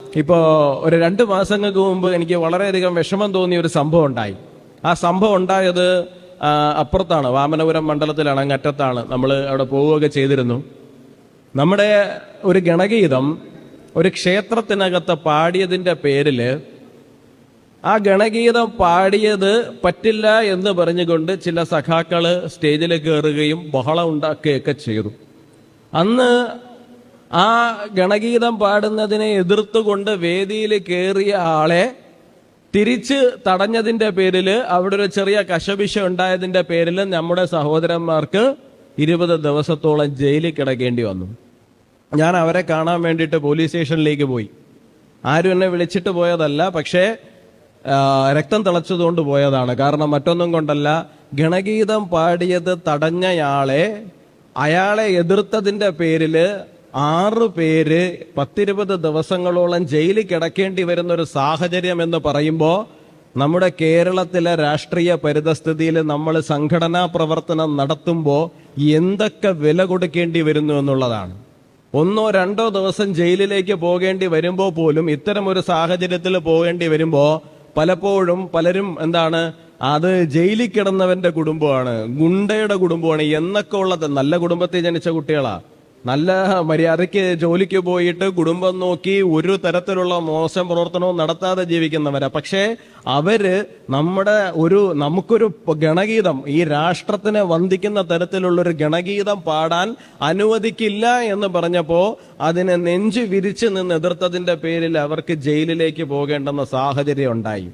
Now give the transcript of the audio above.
ഇപ്പോൾ ഒരു 2 മാസങ്ങൾക്ക് മുമ്പ് എനിക്ക് വളരെയധികം വിഷമം തോന്നിയ ഒരു സംഭവം ഉണ്ടായി. ആ സംഭവം ഉണ്ടായത് അപ്പുറത്താണ്, വാമനപുരം മണ്ഡലത്തിലാണ്, അങ്ങറ്റത്താണ്. നമ്മൾ അവിടെ പോവുകയൊക്കെ ചെയ്തിരുന്നു. നമ്മുടെ ഒരു ഗണഗീതം ഒരു ക്ഷേത്രത്തിനകത്ത് പാടിയതിൻ്റെ പേരിൽ ആ ഗണഗീതം പാടിയത് പറ്റില്ല എന്ന് പറഞ്ഞുകൊണ്ട് ചില സഖാക്കള് സ്റ്റേജിൽ കയറുകയും ബഹളം ഉണ്ടാക്കുകയൊക്കെ ചെയ്തു. അന്ന് ആ ഗണഗീതം പാടുന്നതിനെ എതിർത്തുകൊണ്ട് വേദിയിൽ കയറിയ ആളെ തിരിച്ച് തടഞ്ഞതിന്റെ പേരിൽ, അവിടെ ഒരു ചെറിയ കശപിശ ഉണ്ടായതിന്റെ പേരിൽ നമ്മുടെ സഹോദരന്മാർക്ക് 20 ദിവസത്തോളം ജയിലിൽ കിടക്കേണ്ടി വന്നു. ഞാൻ അവരെ കാണാൻ വേണ്ടിയിട്ട് പോലീസ് സ്റ്റേഷനിലേക്ക് പോയി. ആരും എന്നെ വിളിച്ചിട്ട് പോയതല്ല, പക്ഷേ രക്തം തിളച്ചതുകൊണ്ട് പോയതാണ്. കാരണം മറ്റൊന്നും കൊണ്ടല്ല, ഗണഗീതം പാടിയത് തടഞ്ഞയാളെ, അയാളെ എതിർത്തതിന്റെ പേരില് 6 പേര് 10-20 ദിവസങ്ങളോളം ജയിലിൽ കിടക്കേണ്ടി വരുന്ന ഒരു സാഹചര്യം എന്ന് പറയുമ്പോൾ, നമ്മുടെ കേരളത്തിലെ രാഷ്ട്രീയ പരിതസ്ഥിതിയിൽ നമ്മൾ സംഘടനാ പ്രവർത്തനം നടത്തുമ്പോൾ എന്തൊക്കെ വില കൊടുക്കേണ്ടി വരുന്നു എന്നുള്ളതാണ്. 1-2 ദിവസം ജയിലിലേക്ക് പോകേണ്ടി വരുമ്പോൾ പോലും, ഇത്തരം ഒരു സാഹചര്യത്തിൽ പോകേണ്ടി വരുമ്പോൾ പലപ്പോഴും പലരും അത് ജയിലിൽ കിടന്നവന്റെ കുടുംബമാണ്, ഗുണ്ടയുടെ കുടുംബമാണ് എന്നൊക്കെ ഉള്ളത്. നല്ല കുടുംബത്തിൽ ജനിച്ച കുട്ടികളാ, നല്ല മര്യാദയ്ക്ക് ജോലിക്ക് പോയിട്ട് കുടുംബം നോക്കി ഒരു തരത്തിലുള്ള മോശം പ്രവർത്തനവും നടത്താതെ ജീവിക്കുന്നവരാ. പക്ഷേ അവര് നമുക്കൊരു ഗണഗീതം, ഈ രാഷ്ട്രത്തിനെ വന്ദിക്കുന്ന തരത്തിലുള്ളൊരു ഗണഗീതം പാടാൻ അനുവദിക്കില്ല എന്ന് പറഞ്ഞപ്പോ അതിനെ നെഞ്ചു വിരിച്ച് നിന്ന് എതിർത്തതിന്റെ പേരിൽ അവർക്ക് ജയിലിലേക്ക് പോകേണ്ടെന്ന സാഹചര്യം ഉണ്ടായി.